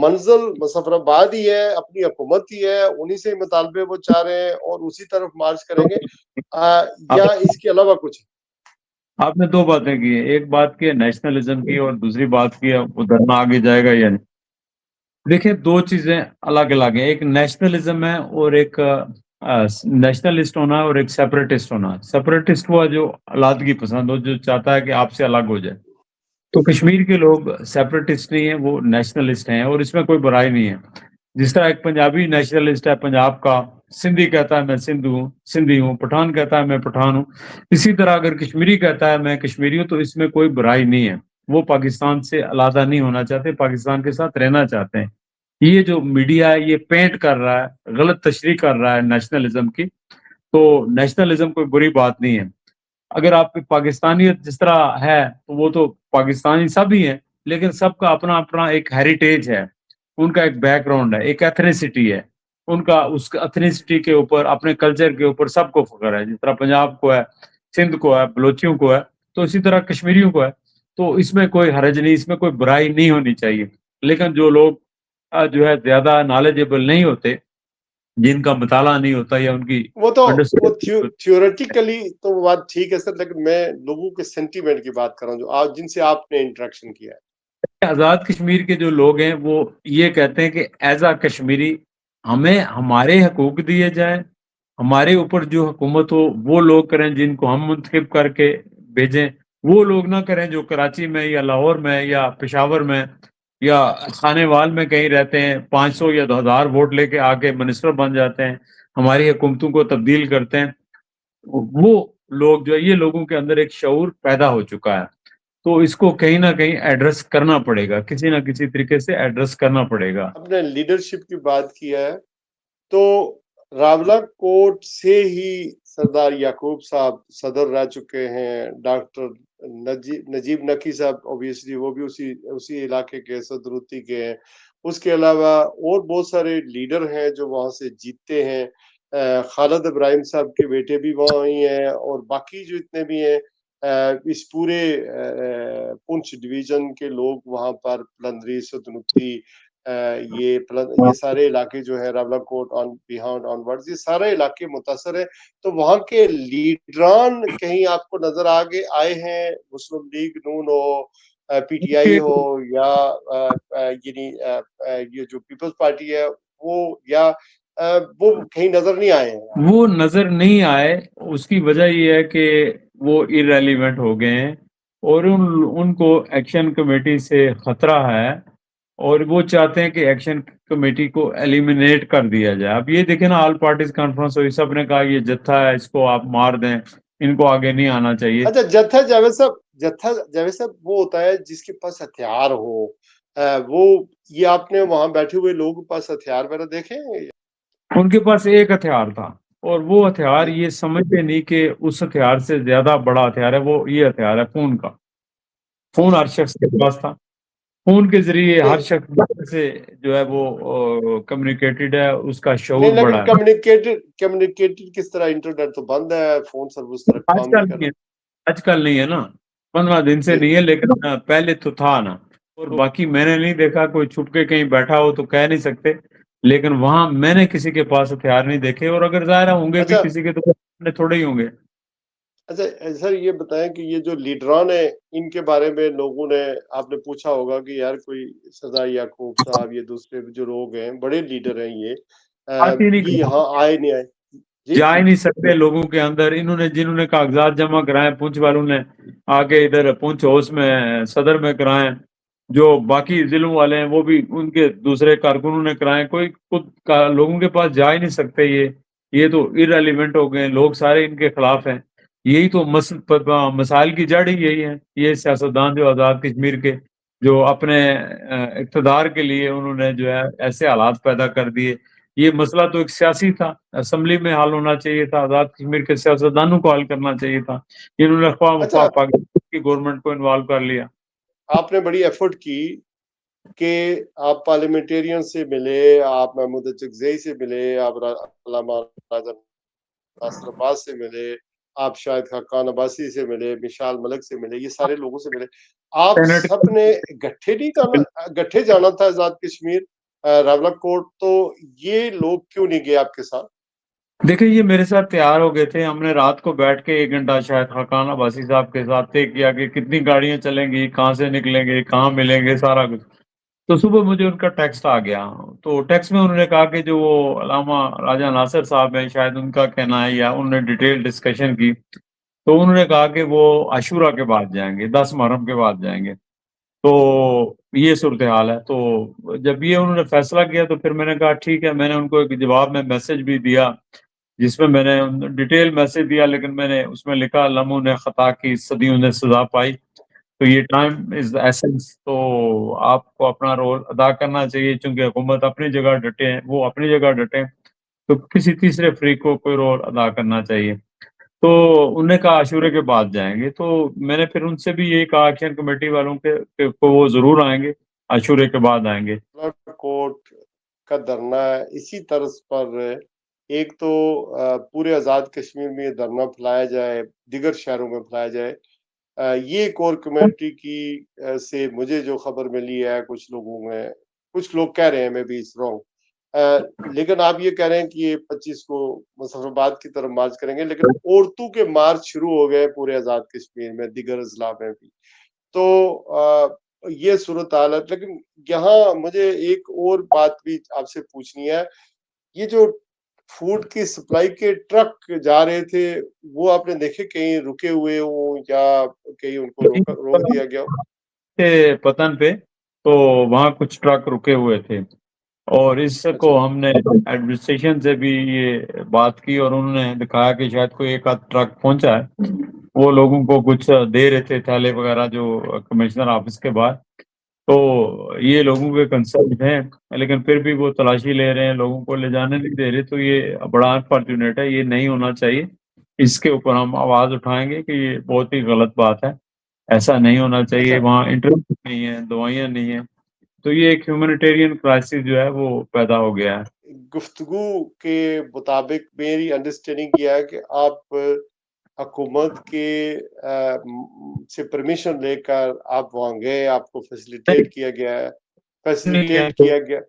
منزل مظفرآباد ہی ہے, اپنی حکومت ہی ہے, انہی سے مطالبے وہ چاہ رہے ہیں اور اسی طرف مارچ کریں گے, یا اس کے علاوہ کچھ؟ آپ نے دو باتیں کی ہیں, ایک بات کی ہے نیشنلزم کی اور دوسری بات کی ہے وہ دھرنا آگے جائے گا یا نہیں. دیکھیں دو چیزیں الگ الگ ہیں, ایک نیشنلزم ہے اور ایک نیشنلسٹ ہونا اور ایک سیپریٹسٹ ہونا. سیپریٹسٹ ہوا جو علادگی پسند ہو, جو چاہتا ہے کہ آپ سے الگ ہو جائے. تو کشمیر کے لوگ سیپریٹسٹ نہیں ہیں, وہ نیشنلسٹ ہیں اور اس میں کوئی برائی نہیں ہے. جس طرح ایک پنجابی نیشنلسٹ ہے پنجاب کا, سندھی کہتا ہے میں سندھی ہوں, پٹھان کہتا ہے میں پٹھان ہوں, اسی طرح اگر کشمیری کہتا ہے میں کشمیری ہوں, تو اس میں کوئی برائی نہیں ہے. وہ پاکستان سے علیحدہ نہیں ہونا چاہتے, پاکستان کے ساتھ رہنا چاہتے ہیں. یہ جو میڈیا ہے یہ پینٹ کر رہا ہے, غلط تشریح کر رہا ہے نیشنلزم کی. تو نیشنلزم کوئی بری بات نہیں ہے. اگر آپ کی پاکستانیت جس طرح ہے تو وہ تو پاکستانی سب ہی ہیں, لیکن سب کا اپنا اپنا ایک ہیریٹیج ہے, ان کا ایک بیک گراؤنڈ ہے, ایک ایتھنیسٹی ہے ان کا. اس ایتھنیسٹی کے اوپر, اپنے کلچر کے اوپر سب کو فخر ہے. جس طرح پنجاب کو ہے, سندھ کو ہے, بلوچیوں کو ہے, تو اسی طرح کشمیریوں کو ہے. تو اس میں کوئی حرج نہیں, اس میں کوئی برائی نہیں ہونی چاہیے. لیکن جو لوگ جو ہے زیادہ نالجیبل نہیں ہوتے, جن کا مطالعہ نہیں ہوتا یا ان کی وہ تھیوریٹیکلی تو وہ بات ٹھیک ہے سر, لیکن میں لوگوں کے سینٹیمنٹ کی بات کر رہا ہوں جو جن سے آپ نے انٹریکشن کیا ہے. آزاد کشمیر کے جو لوگ ہیں وہ یہ کہتے ہیں کہ ایز اے کشمیری ہمیں ہمارے حقوق دیے جائیں, ہمارے اوپر جو حکومت ہو وہ لوگ کریں جن کو ہم منتخب کر کے بھیجیں, وہ لوگ نہ کریں جو کراچی میں یا لاہور میں یا پشاور میں یا خانے وال میں کہیں رہتے ہیں, 500 یا 2000 ووٹ لے کے آ کے منسٹر بن جاتے ہیں, ہماری حکومتوں کو تبدیل کرتے ہیں. وہ لوگ جو ہے, یہ لوگوں کے اندر ایک شعور پیدا ہو چکا ہے. تو اس کو کہیں نہ کہیں ایڈریس کرنا پڑے گا, کسی نہ کسی طریقے سے ایڈریس کرنا پڑے گا. آپ نے لیڈرشپ کی بات کی ہے, تو راولہ کوٹ سے ہی سردار یعقوب صاحب صدر رہ چکے ہیں, ڈاکٹر نجیب نقی صاحب اوبیسلی وہ بھی اسی علاقے کے صدرتی کے ہیں. اس کے علاوہ اور بہت سارے لیڈر ہیں جو وہاں سے جیتتے ہیں. خالد ابراہیم صاحب کے بیٹے بھی وہاں ہی ہیں, اور باقی جو اتنے بھی ہیں اس پورے پنچ ڈویژن کے لوگ وہاں پر پلندری, صدرتی, یہ سارے علاقے جو ہے راولہ کوٹ بیہانڈ آن ورڈ, یہ سارے علاقے متاثر ہیں. تو وہاں کے لیڈران کہیں آپ کو نظر آئے ہیں, مسلم league known who, P T I ہو, یا یعنی یہ جو پیپلز پارٹی ہے وہ, یا وہ کہیں نظر نہیں آئے ہیں؟ وہ نظر نہیں آئے, اس کی وجہ یہ ہے کہ وہ irrelevant ہو گئے ہیں, اور ان کو ایکشن کمیٹی سے خطرہ ہے, اور وہ چاہتے ہیں کہ ایکشن کمیٹی کو ایلیمینیٹ کر دیا جائے. اب یہ دیکھیں نا, آل پارٹیز کانفرنس ہوئی, سب نے کہا یہ جتھا ہے اس کو آپ مار دیں, ان کو آگے نہیں آنا چاہیے. اچھا, جتھا جاوید صاحب وہ ہوتا ہے جس کے پاس ہتھیار ہو, وہ یہ آپ نے وہاں بیٹھے ہوئے لوگوں کے پاس ہتھیار وغیرہ دیکھے ہیں؟ ان کے پاس ایک ہتھیار تھا, اور وہ ہتھیار یہ سمجھتے نہیں کہ اس ہتھیار سے زیادہ بڑا ہتھیار ہے, وہ یہ ہتھیار ہے خون کا. فون ہر شخص کے پاس تھا, فون کے ذریعے ہر شخص سے جو ہے وہ کمیونیکیٹڈ ہے, اس کا شعور نہیں, بڑا لیکن ہے. کمیونیکیٹڈ کس طرح؟ انٹرنیٹ تو بند ہے, فون سروس طرح آج کام کل نہیں کر نہیں ہے, رہا. آج کل نہیں ہے نا, 15 دن سے جی نہیں ہے, لیکن پہلے تو تھا نا. اور باقی میں نے نہیں دیکھا کوئی چھپ کے کہیں بیٹھا ہو تو کہہ نہیں سکتے, لیکن وہاں میں نے کسی کے پاس ہتھیار نہیں دیکھے, اور اگر ظاہر ہوں گے بھی اچھا کسی کے تو تھوڑے ہی ہوں گے. اچھا سر, یہ بتائیں کہ یہ جو لیڈران ہیں ان کے بارے میں لوگوں نے, آپ نے پوچھا ہوگا کہ یار کوئی سردار یعقوب صاحب, یہ دوسرے جو لوگ ہیں بڑے لیڈر ہیں, بات ہی نہیں یہ کرتے, یہاں آئے نہیں آئے؟ جی جا ہی نہیں سکتے لوگوں کے اندر. جنہوں نے کاغذات جمع کرائے, پونچھ والوں نے آگے ادھر پونچھ ہاؤس میں صدر میں کرائے, جو باقی ضلعوں والے ہیں وہ بھی ان کے دوسرے کارکنوں نے کرائے, کوئی خود لوگوں کے پاس جا ہی نہیں سکتے. یہ تو irrelevant ہو گئے, لوگ سارے ان کے خلاف ہیں. یہی تو مسائل کی جڑ ہی یہی ہے. یہ سیاستدان جو آزاد کشمیر کے, جو اپنے اقتدار کے لیے انہوں نے جو ہے ایسے حالات پیدا کر دیے. یہ مسئلہ تو ایک سیاسی تھا, اسمبلی میں حل ہونا چاہیے تھا, آزاد کشمیر کے سیاستدانوں کو حل کرنا چاہیے تھا. انہوں نے اچھا, پاکستان کی گورنمنٹ کو انوالو کر لیا. آپ نے بڑی ایفرٹ کی کہ آپ پارلیمنٹیرین سے ملے, آپ محمود چکزئی سے ملے, آپ علامہ راجہ ناصر عباس سے ملے, آپ شاید خاقان عباسی سے ملے، مشال ملک سے ملے، یہ سارے لوگوں سے ملے، آپ سب نے گٹھے جانا تھا آزاد کشمیر راولہ کوٹ، تو یہ لوگ کیوں نہیں گئے آپ کے ساتھ؟ دیکھیں یہ میرے ساتھ تیار ہو گئے تھے، ہم نے رات کو بیٹھ کے 1 گھنٹہ شاید خاقان عباسی صاحب کے ساتھ طے کیا کہ کتنی گاڑیاں چلیں گی، کہاں سے نکلیں گے، کہاں ملیں گے، سارا کچھ۔ تو صبح مجھے ان کا ٹیکسٹ آ گیا، تو ٹیکسٹ میں انہوں نے کہا کہ جو وہ علامہ راجہ ناصر صاحب ہیں، شاید ان کا کہنا ہے یا انہوں نے ڈیٹیل ڈسکشن کی، تو انہوں نے کہا کہ وہ عاشورہ کے بعد جائیں گے، 10 محرم کے بعد جائیں گے۔ تو یہ صورتحال ہے۔ تو جب یہ انہوں نے فیصلہ کیا تو پھر میں نے کہا ٹھیک ہے، میں نے ان کو ایک جواب میں میسج بھی دیا جس میں نے ڈیٹیل میسج دیا، لیکن میں نے اس میں لکھا لمحوں نے خطا کی، صدیوں نے سزا پائی، تو یہ ٹائم از ایسنس، تو آپ کو اپنا رول ادا کرنا چاہیے، چونکہ حکومت اپنی جگہ ڈٹے ہیں، وہ اپنی جگہ ڈٹے ہیں، تو کسی تیسرے فریق کو کوئی رول ادا کرنا چاہیے۔ تو انہوں نے کہا عاشورے کے بعد جائیں گے، تو میں نے پھر ان سے بھی یہی کہا ایکشن کمیٹی والوں کے کہ وہ ضرور آئیں گے، عاشورے کے بعد آئیں گے۔ کوٹ کا دھرنا اسی طرز پر ایک تو پورے آزاد کشمیر میں یہ دھرنا پھیلایا جائے، دیگر شہروں میں پھیلایا جائے، یہ کور کمیٹی کی سے مجھے جو خبر ملی ہے، کچھ لوگ کہہ رہے ہیں میں بھی اس رونگ، لیکن آپ یہ کہہ رہے ہیں کہ یہ 25 کو مظفر آباد کی طرف مارچ کریں گے، لیکن عورتوں کے مارچ شروع ہو گئے پورے آزاد کشمیر میں، دیگر اضلاع میں بھی، تو یہ صورتحال ہے۔ لیکن یہاں مجھے ایک اور بات بھی آپ سے پوچھنی ہے، یہ جو فوڈ کی سپلائی کے ٹرک جا رہے تھے، وہ آپ نے دیکھے کہیں رکے ہوئے ہوں یا کہیں ان کو روک دیا گیا ہو؟ پتن پہ تو وہاں کچھ ٹرک رکے ہوئے تھے، اور اس کو ہم نے ایڈمنسٹریشن سے بھی یہ بات کی، اور انہوں نے دکھایا کہ شاید کوئی ایک آدھ ٹرک پہنچا ہے، وہ لوگوں کو کچھ دے رہے تھے تھیلے وغیرہ جو کمشنر آفس کے باہر، تو یہ لوگوں کے کنسرن ہیں، لیکن پھر بھی وہ تلاشی لے رہے ہیں، لوگوں کو لے جانے نہیں دے رہے، تو یہ بڑا انفارچونیٹ ہے، یہ نہیں ہونا چاہیے، اس کے اوپر ہم آواز اٹھائیں گے کہ یہ بہت ہی غلط بات ہے، ایسا نہیں ہونا چاہیے، وہاں انٹرنیٹ نہیں ہے، دوائیاں نہیں ہیں، تو یہ ایک ہیومینیٹیرین کرائسس جو ہے وہ پیدا ہو گیا ہے۔ گفتگو کے مطابق میری انڈرسٹینڈنگ یہ ہے کہ آپ حکومت کے سے پرمیشن لے کر آپ وہاں گئے، آپ کو فیسیلیٹیٹ کیا گیا،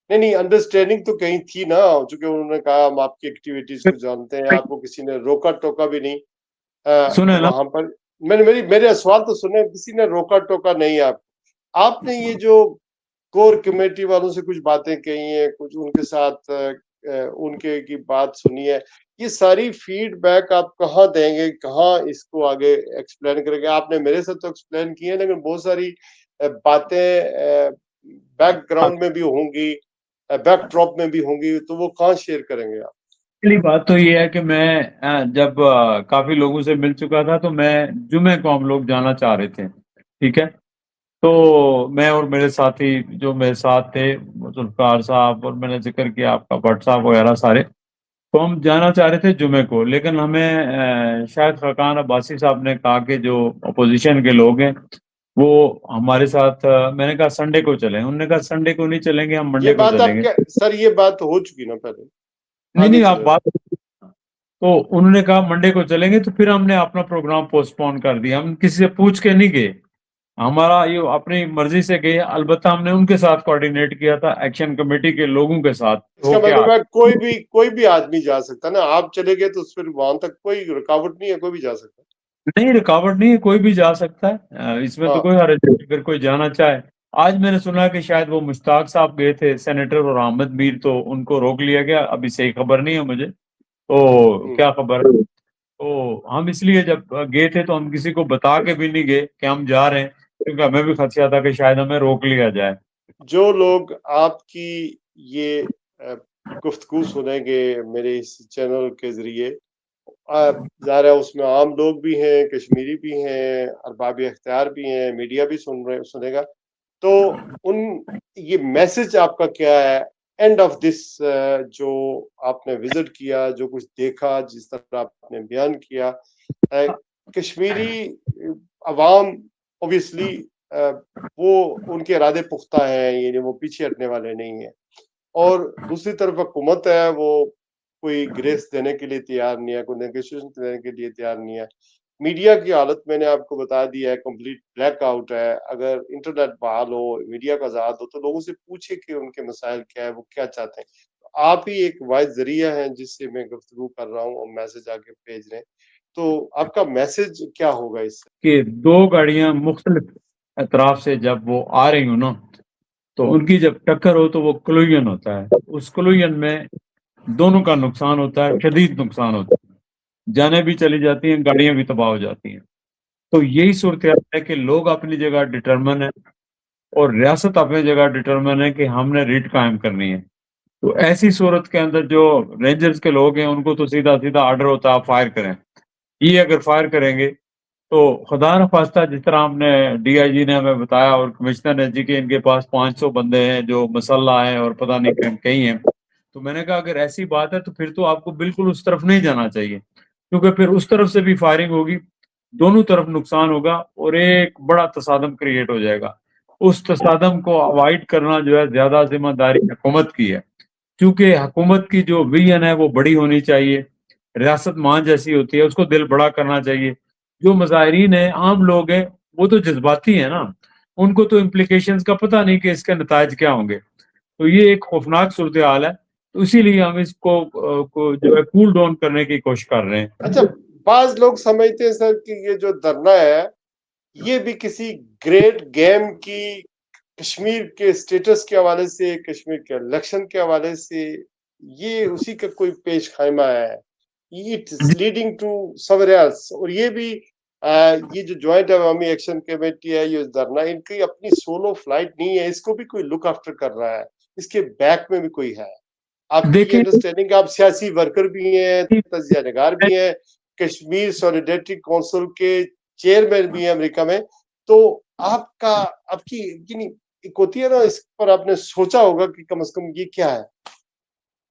نہیں انڈرسٹینڈنگ تو کہیں تھی نا، چونکہ انہوں نے کہا ہم آپ کی ایکٹیویٹیز کو جانتے ہیں، آپ کو کسی نے روکا ٹوکا بھی نہیں وہاں پر، میرے سوال تو سنیں، کسی نے روکا ٹوکا نہیں آپ نے یہ جو کور کمیٹی والوں سے کچھ باتیں کہی ہیں، کچھ ان کے ساتھ ان کے کی بات سنی ہے، یہ ساری فیڈ بیک آپ کہاں دیں گے، کہاں اس کو آگے ایکسپلین کریں گے؟ آپ نے میرے ساتھ تو ایکسپلین کی ہے، لیکن بہت ساری باتیں بیک گراؤنڈ میں بھی ہوں گی، بیک ڈراپ میں بھی ہوں گی، تو وہ کہاں شیئر کریں گے آپ؟ پہلی بات تو یہ ہے کہ میں جب کافی لوگوں سے مل چکا تھا، تو میں جمعے کو ہم لوگ جانا چاہ رہے تھے، ٹھیک ہے، تو میں اور میرے ساتھی جو میرے ساتھ تھے، ذوالفقار صاحب، اور میں نے ذکر کیا آپ کا بٹ صاحب وغیرہ سارے، تو ہم جانا چاہ رہے تھے جمعے کو، لیکن ہمیں شاید خاقان عباسی صاحب نے کہا کہ جو اپوزیشن کے لوگ ہیں وہ ہمارے ساتھ، میں نے کہا سنڈے کو چلیں، انہوں نے کہا سنڈے کو نہیں چلیں گے، ہم منڈے کو چلیں گے۔ سر یہ بات ہو چکی نا پہلے؟ نہیں آپ بات، تو انہوں نے کہا منڈے کو چلیں گے، تو پھر ہم نے اپنا پروگرام پوسٹ پون کر دیا، ہم کسی سے پوچھ کے نہیں گئے، ہمارا یہ اپنی مرضی سے گئے، البتہ ہم نے ان کے ساتھ کوارڈینیٹ کیا تھا، ایکشن کمیٹی کے لوگوں کے ساتھ۔ اس کا مطلب ہے کوئی بھی آدمی جا سکتا نا، آپ چلے گئے تو پھر وہاں تک کوئی رکاوٹ نہیں ہے، کوئی بھی جا سکتا؟ نہیں رکاوٹ نہیں ہے، کوئی بھی جا سکتا ہے، اس میں تو کوئی حرج نہیں، اگر کوئی جانا چاہے۔ آج میں نے سنا کہ شاید وہ مشتاق صاحب گئے تھے، سینیٹر اور احمد میر، تو ان کو روک لیا گیا، ابھی صحیح خبر نہیں ہے مجھے، تو کیا خبر ہے، تو ہم اس لیے جب گئے تھے تو ہم کسی کو بتا کے بھی نہیں گئے کہ ہم جا رہے ہیں، کیونکہ ہمیں بھی خدشہ تھا کہ شاید ہمیں روک لیا جائے۔ جو لوگ آپ کی یہ گفتگو سنیں گے میرے اس چینل کے ذریعے، ظاہر ہے اس میں عام لوگ بھی ہیں، کشمیری بھی ہیں، ارباب اختیار بھی ہیں، میڈیا بھی سنے گا، تو یہ میسج آپ کا کیا ہے اینڈ آف دس، جو آپ نے وزٹ کیا، جو کچھ دیکھا، جس طرح آپ نے بیان کیا، کشمیری عوام اوبیسلی وہ ان کے ارادے پختہ ہیں، یعنی وہ پیچھے ہٹنے والے نہیں ہیں، اور دوسری طرف حکومت ہے وہ کوئی گریس دینے کے لیے تیار نہیں ہے, کوئی نیگوشیشن دینے کے لیے تیار نہیں ہے. میڈیا کی حالت میں نے آپ کو بتا دیا ہے, کمپلیٹ بلیک آؤٹ ہے. اگر انٹرنیٹ بحال ہو, میڈیا کا آزاد ہو, تو لوگوں سے پوچھے کہ ان کے مسائل کیا ہے, وہ کیا چاہتے ہیں. آپ ہی ایک واحد ذریعہ ہیں جس سے میں گفتگو کر رہا ہوں اور میسج آگے بھیج رہے ہیں. تو آپ کا میسج کیا ہوگا اس سے؟ کہ دو گاڑیاں مختلف اطراف سے جب وہ آ رہی ہوں نا, تو ان کی جب ٹکر ہو تو وہ کلوژن ہوتا ہے. اس کلوژن میں دونوں کا نقصان ہوتا ہے, شدید نقصان ہوتا ہے, جانیں بھی چلی جاتی ہیں, گاڑیاں بھی تباہ ہو جاتی ہیں. تو یہی صورتحال ہے کہ لوگ اپنی جگہ ڈٹرمن ہے اور ریاست اپنی جگہ ڈٹرمن ہے کہ ہم نے ریٹ قائم کرنی ہے. تو ایسی صورت کے اندر جو رینجرز کے لوگ ہیں ان کو تو سیدھا سیدھا آرڈر ہوتا ہے آپ فائر کریں. یہ اگر فائر کریں گے تو خدا نخواستہ, جس طرح ہم نے ڈی آئی جی نے ہمیں بتایا اور کمشنر نے جی کہ ان کے پاس 500 بندے ہیں جو مسلح ہیں اور پتہ نہیں کہیں ہیں, تو میں نے کہا اگر ایسی بات ہے تو پھر تو آپ کو بالکل اس طرف نہیں جانا چاہیے, کیونکہ پھر اس طرف سے بھی فائرنگ ہوگی, دونوں طرف نقصان ہوگا اور ایک بڑا تصادم کریٹ ہو جائے گا. اس تصادم کو اوائڈ کرنا جو ہے زیادہ ذمہ داری حکومت کی ہے, کیونکہ حکومت کی جو ویژن ہے وہ بڑی ہونی چاہیے, ریاست ماں جیسی ہوتی ہے, اس کو دل بڑا کرنا چاہیے. جو مظاہرین ہیں, عام لوگ ہیں, وہ تو جذباتی ہیں نا, ان کو تو امپلیکیشنز کا پتہ نہیں کہ اس کے نتائج کیا ہوں گے. تو یہ ایک خوفناک صورتحال ہے, تو اسی لیے ہم اس کو جو ہے کول ڈاؤن کرنے کی کوشش کر رہے ہیں. اچھا, بعض لوگ سمجھتے ہیں سر کہ یہ جو دھرنا ہے یہ بھی کسی گریٹ گیم کی, کشمیر کے اسٹیٹس کے حوالے سے, کشمیر کے الیکشن کے حوالے سے, یہ اسی کا کوئی پیش خیمہ ہے. It's leading to somewhere else. اور یہ بھی یہ جو جوائنٹ عوامی ایکشن کمیٹی ہے, یہ دھرنا, ان کی اپنی سولو فلائٹ نہیں ہے, اس کو بھی کوئی لک آفٹر کر رہا ہے, اس کے بیک میں بھی کوئی ہے. آپ کی یہ دیکھیں انڈرسٹینڈنگ, آپ سیاسی ورکر بھی ہیں, تجزیہ نگار بھی ہیں, کشمیر سولیڈیٹی کونسل کے چیئرمین بھی ہیں امریکہ میں, تو آپ کی ایک ہوتی ہے نا, اس پر آپ نے سوچا ہوگا کہ کم از کم یہ کیا ہے.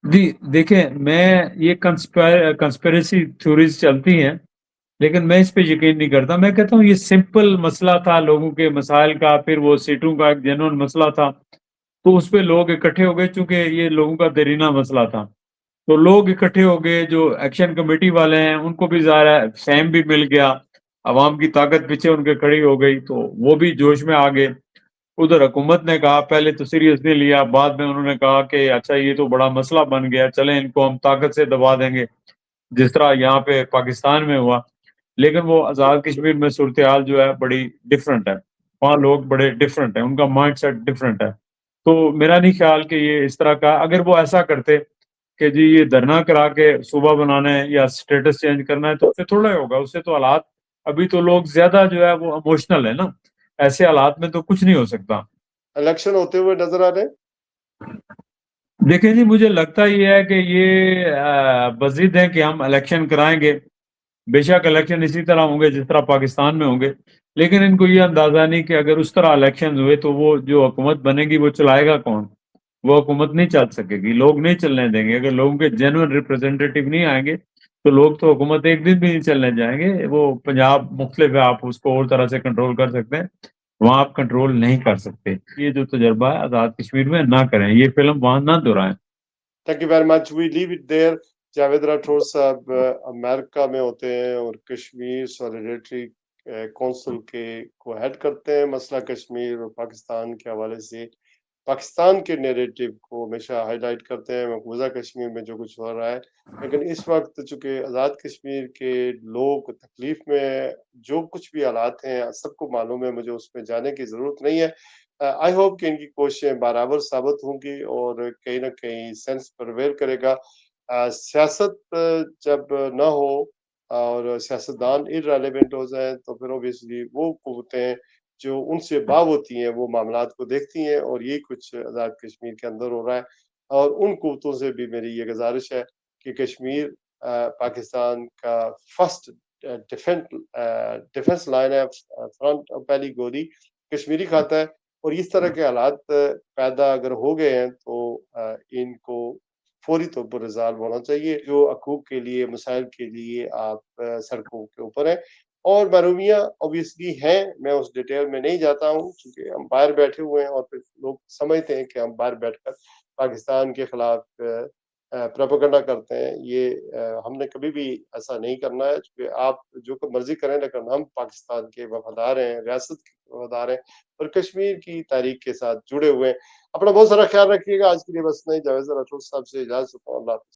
جی دیکھیں, میں یہ کنسپیریسی تھیوریز چلتی ہیں, لیکن میں اس پہ یقین نہیں کرتا. میں کہتا ہوں یہ سمپل مسئلہ تھا لوگوں کے مسائل کا, پھر وہ سیٹوں کا ایک جنون مسئلہ تھا, تو اس پہ لوگ اکٹھے ہو گئے, چونکہ یہ لوگوں کا دیرینہ مسئلہ تھا, تو لوگ اکٹھے ہو گئے. جو ایکشن کمیٹی والے ہیں ان کو بھی ظاہر ہے فیم بھی مل گیا, عوام کی طاقت پیچھے ان کے کھڑی ہو گئی, تو وہ بھی جوش میں آ گئے. ادھر حکومت نے کہا, پہلے تو سیریس نہیں لیا, بعد میں انہوں نے کہا کہ اچھا یہ تو بڑا مسئلہ بن گیا, چلیں ان کو ہم طاقت سے دبا دیں گے, جس طرح یہاں پہ پاکستان میں ہوا. لیکن وہ آزاد کشمیر میں صورتحال جو ہے بڑی ڈفرینٹ ہے, وہاں لوگ بڑے ڈفرینٹ ہیں, ان کا مائنڈ سیٹ ڈفرینٹ ہے. تو میرا نہیں خیال کہ یہ اس طرح کا, اگر وہ ایسا کرتے کہ جی یہ دھرنا کرا کے صوبہ بنانا ہے یا اسٹیٹس چینج کرنا ہے, تو اس سے تھوڑا ہی ہوگا. اس سے تو حالات, ابھی تو لوگ زیادہ جو ہے وہ اموشنل ہے نا, ایسے حالات میں تو کچھ نہیں ہو سکتا. الیکشن ہوتے ہوئے نظر آ رہے ہیں. دیکھیں جی, مجھے لگتا یہ ہے کہ یہ بضد ہے کہ ہم الیکشن کرائیں گے. بے شک الیکشن اسی طرح ہوں گے جس طرح پاکستان میں ہوں گے, لیکن ان کو یہ اندازہ نہیں کہ اگر اس طرح الیکشن ہوئے تو وہ جو حکومت بنے گی وہ چلائے گا کون. وہ حکومت نہیں چل سکے گی, لوگ نہیں چلنے دیں گے. اگر لوگوں کے جینوئن ریپرزینٹیٹیو نہیں آئیں گے تو لوگ تو حکومت ایک دن بھی نہیں چلنے جائیں گے. وہ پنجاب مختلف ہے, آپ اس کو اور طرح سے کنٹرول کر سکتے ہیں, وہاں آپ کنٹرول نہیں کر سکتے. یہ جو تجربہ ہے آزاد کشمیر میں نہ کریں, یہ فلم وہاں نہ دہرائیں. Thank you very much, we leave it there. Javed Rathore صاحب امریکہ میں ہوتے ہیں اور کشمیر سولیڈیٹی کونسل کے کو ہیڈ کرتے ہیں. مسئلہ کشمیر اور پاکستان کے حوالے سے پاکستان کے نیریٹو کو ہمیشہ ہائی لائٹ کرتے ہیں, مقبوضہ کشمیر میں جو کچھ ہو رہا ہے. لیکن اس وقت چونکہ آزاد کشمیر کے لوگ تکلیف میں, جو کچھ بھی حالات ہیں سب کو معلوم ہے, مجھے اس میں جانے کی ضرورت نہیں ہے. آئی ہوپ کہ ان کی کوششیں برابر ثابت ہوں گی اور کہیں نہ کہیں سینس پرویل کرے گا. سیاست جب نہ ہو اور سیاستدان ارریلیونٹ ہو جائیں تو پھر اوبیسلی وہ قوتیں جو ان سے باغ ہوتی ہیں وہ معاملات کو دیکھتی ہیں, اور یہی کچھ آزاد کشمیر کے اندر ہو رہا ہے. اور ان قوتوں سے بھی میری یہ گزارش ہے کہ کشمیر پاکستان کا فرسٹ ڈیفنس لائن ہے, فرنٹ پہلی گولی کشمیری کھاتا ہے. اور اس طرح کے حالات پیدا اگر ہو گئے ہیں تو ان کو فوری طور پر ریزالو ہونا چاہیے. جو حقوق کے لیے, مسائل کے لیے آپ سڑکوں کے اوپر ہیں, اور محرومیاں اوبیسلی ہیں, میں اس ڈیٹیل میں نہیں جاتا ہوں کیونکہ ہم باہر بیٹھے ہوئے ہیں, اور پھر لوگ سمجھتے ہیں کہ ہم باہر بیٹھ کر پاکستان کے خلاف پروپیگنڈا کرتے ہیں، یہ ہم نے کبھی بھی ایسا نہیں کرنا ہے، چونکہ آپ جو مرضی کریں، لیکن ہم پاکستان کے وفادار ہیں، ریاست کے وفادار ہیں اور کشمیر کی تاریخ کے ساتھ جڑے ہوئے ہیں۔ اپنا بہت سارا خیال رکھیے گا۔ آج کے لیے بس نہیں، جاوید راٹھور صاحب سے اجازت چاہتا ہوں۔ اللہ حافظ۔